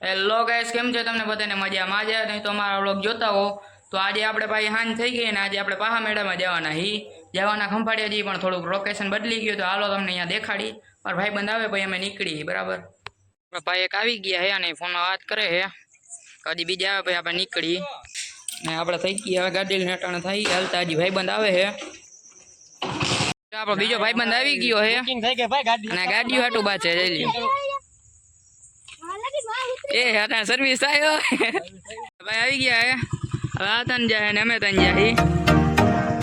Hello guys, કેમ છે તમને બધાને? મજામાં છે? નહીં તો અમારા વ્લોગ જોતા હો તો આજે આપણે ભાઈ હાંજ થઈ ગઈ ને આજે આપણે પાહા મેળામાં જવાના જવાના ખંભાળિયાજી, પણ થોડુંક લોકેશન બદલી ગયું તો હાલો તમને અહીંયા દેખાડી. મારા ભાઈ બંધ આવે ભાઈ અમે નીકળી બરાબર. ભાઈ એક આવી ગયા હે અને ફોનમાં વાત કરે હે, હજી બીજા આવે ભાઈ આપણે નીકળી ને આપણે થઈ ગયા હવે ગાડી લઈને અટાણે થઈ હાલતા. હજી ભાઈ બંધ આવે હે, આપણો બીજો ભાઈ બંધ આવી ગયો હે અને ગાડીઓ હાટું બાચે જઈ લ્યો. એ હતા સર્વિસ આવ્યો ભાઈ આવી ગયા હે. હવે આ તન જાય ને અમે તન જાય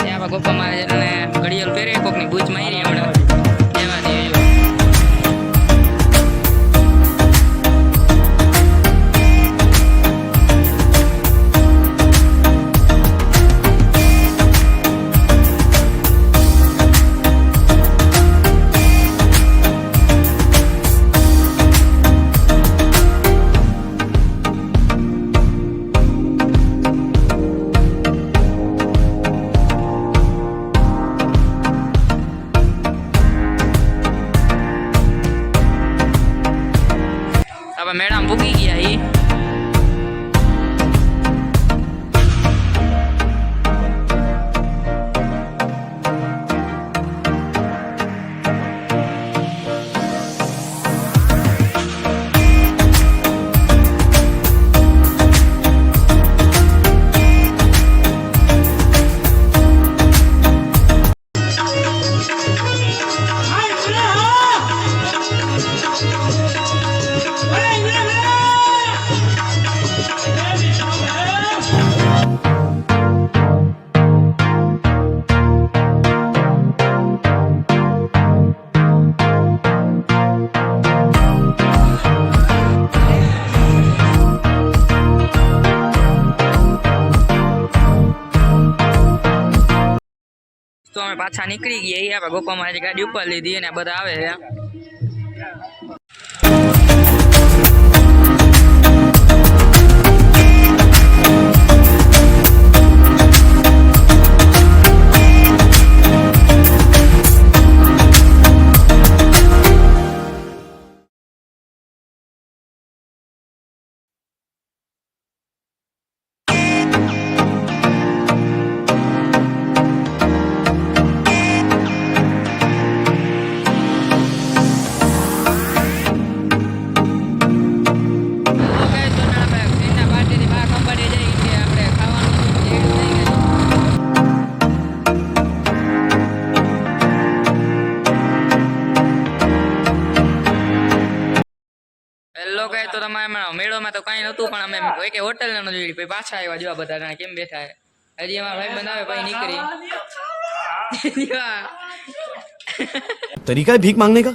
ત્યાં ગોપામાં ઘડિયાળ પહેરે કોકની બૂચ મારી હમણાં એવા દે. મેડમ ભૂકી ગયા તો અમે પાછા નીકળી ગયા. આપણે ગોપામાં ગાડી ઉપર લીધી અને બધા આવે છે. તો તમારે મેળોમાં તો કઈ નતું, પણ અમે કે હોટલ ને જોઈ પછી પાછા આવ્યા જોવા બધા કેમ બેઠા હે. હજી અમારા ભાઈ બનાવે પછી નીકળી तरीका है भीख मांगने का.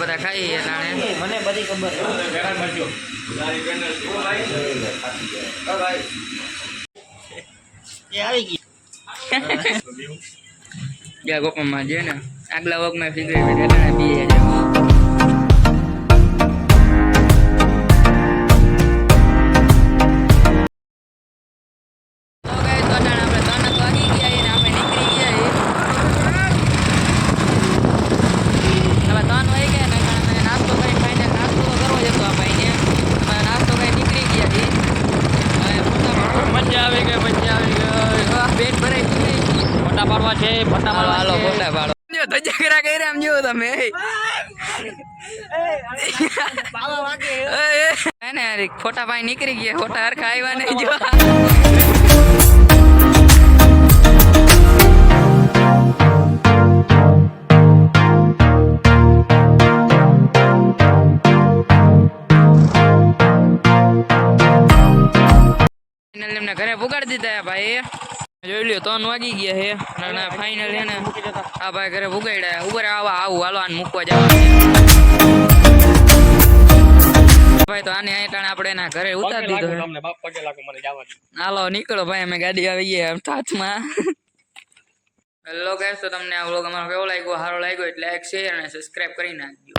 બધા ખાઈ મને બધી ખબર ગોપામાં છે ને આગલા વખમાં સિગરેટ પીએ છે. ફોટા ભાઈ નીકળી ગયા, ફોટા હરખા આવ્યા નહીં જો. એમને ઘરે પુગાડી દીધા ભાઈ, જોઈ લ્યો 3 વાગી ગયા હે અને ફાઇનલ હે ને આ ભાઈ ઘરે પુગાડ્યા. ઉપર આવું હાલો આને મૂકવા જવાનું ભાઈ. તો આને આટાણે આપણે એના ઘરે ઉતારી દીધો. હાલો નીકળો ભાઈ, અમે ગાડી આવી ગયા સાથમાં. હેલો ગાઈસ, તો તમને આ વ્લોગ અમારો કેવો લાગ્યો? સારો લાગ્યો એટલે લાઈક શેર અને સબસ્ક્રાઇબ કરી નાખજો.